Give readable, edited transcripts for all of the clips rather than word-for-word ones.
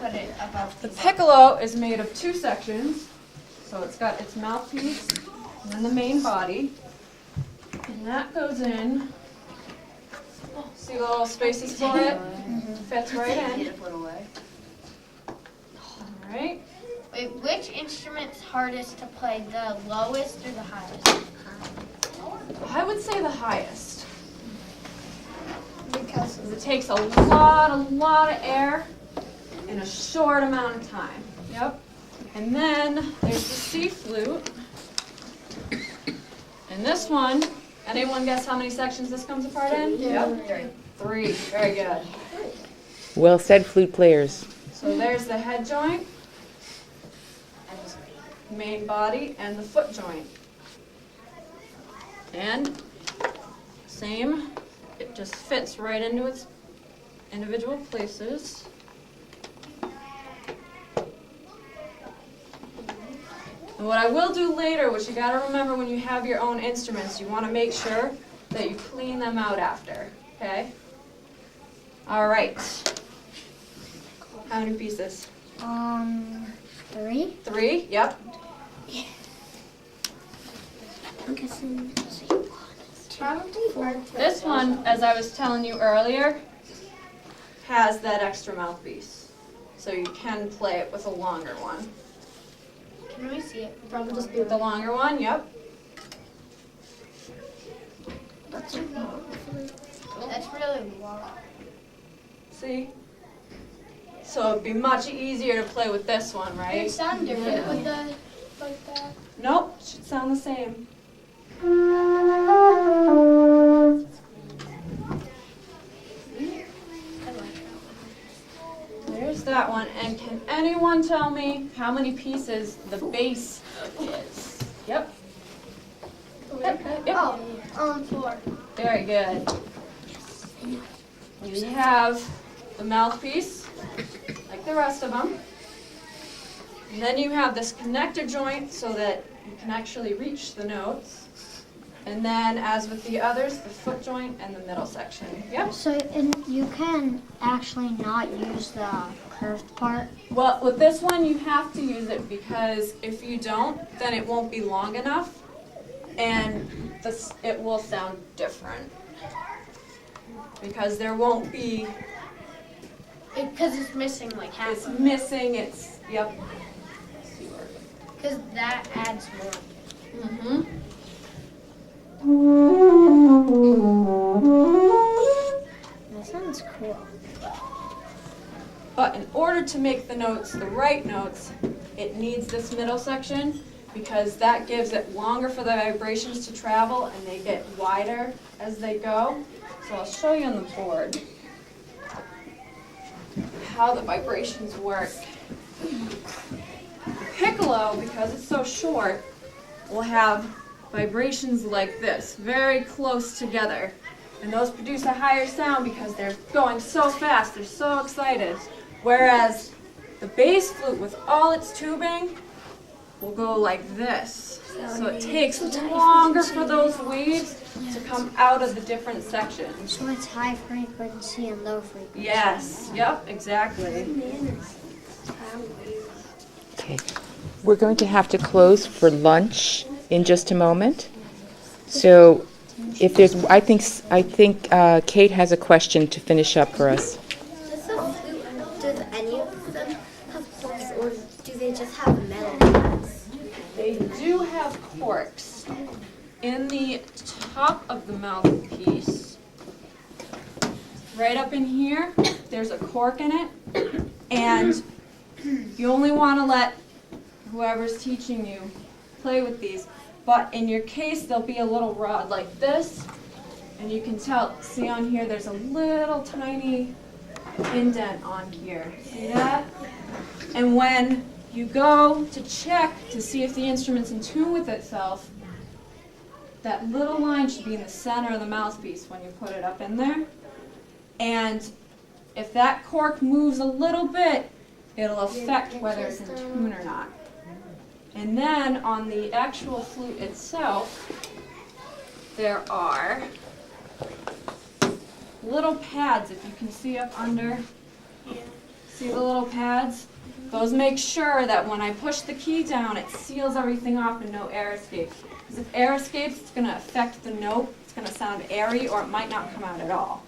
put it above The piccolo is made of two sections. So it's got its mouthpiece and then the main body. And that goes in. See the little spaces for it? Fits right in. Alright. Wait, which instrument's hardest to play, the lowest or the highest? I would say the highest. Because It takes a lot of air in a short amount of time. Yep. And then there's the C flute. And this one, anyone guess how many sections this comes apart in? Yep. Three. Very good. Well said, flute players. So there's the head joint, main body, and the foot joint. And same, it just fits right into its individual places. And what I will do later, which you got to remember when you have your own instruments, you want to make sure that you clean them out after, okay? All right. How many pieces? 3. 3, yep. I'm guessing This one, as I was telling you earlier, has that extra mouthpiece. So you can play it with a longer one. can we see it? probably just be The longer one, yep. that's That's really long. See? So it'd be much easier to play with this one, It right? sound different with the like that. Nope, should sound the same. There's that one. And can anyone tell me how many pieces the bass is? Yep. Yep. 4. Very good. We have the mouthpiece, like the rest of them. And then you have this connector joint so that you can actually reach the notes. And then, as with the others, the foot joint and the middle section. Yep. So and you can actually not use the curved part. Well, with this one, you have to use it because if you don't, then it won't be long enough, and it will sound different. Because there won't be, Because it's missing like half. it's missing, yep. Because that adds more. Mm-hmm. That sounds cool. But in order to make the notes the right notes, it needs this middle section because that gives it longer for the vibrations to travel and they get wider as they go. So I'll show you on the board how the vibrations work. Piccolo, because it's so short, will have vibrations like this, very close together. And those produce a higher sound because they're going so fast, they're so excited. Whereas the bass flute with all its tubing will go like this. So it takes longer for those waves to come out of the different sections. So it's high frequency and low frequency. Yes, yep, exactly. Okay. We're going to have to close for lunch in just a moment. So if there's, I think Kate has a question to finish up for us. Does any of them have corks, or do they just have metal ones? They do have corks in the top of the mouthpiece. Right up in here, there's a cork in it, and you only want to let whoever's teaching you play with these. But in your case, there'll be a little rod like this, and you can see on here, there's a little tiny indent on here. See that? And when you go to check to see if the instrument's in tune with itself, that little line should be in the center of the mouthpiece when you put it up in there. And if that cork moves a little bit, it'll affect whether it's in tune or not. And then on the actual flute itself, there are little pads, if you can see up under. See the little pads? Those make sure that when I push the key down, it seals everything off and no air escapes. Because if air escapes, it's going to affect the note. It's going to sound airy or it might not come out at all.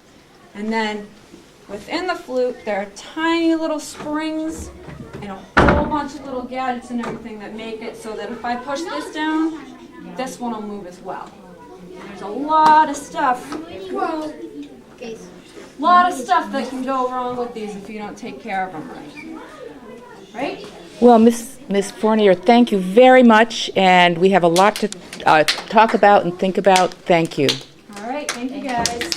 And then within the flute, there are tiny little springs and a whole bunch of little gadgets and everything that make it so that if I push this down, this one will move as well. There's a lot of stuff. Lot of stuff that can go wrong with these if you don't take care of them right. Right? Well, Miss Fournier, thank you very much, and we have a lot to talk about and think about. Thank you. All right, thank you guys.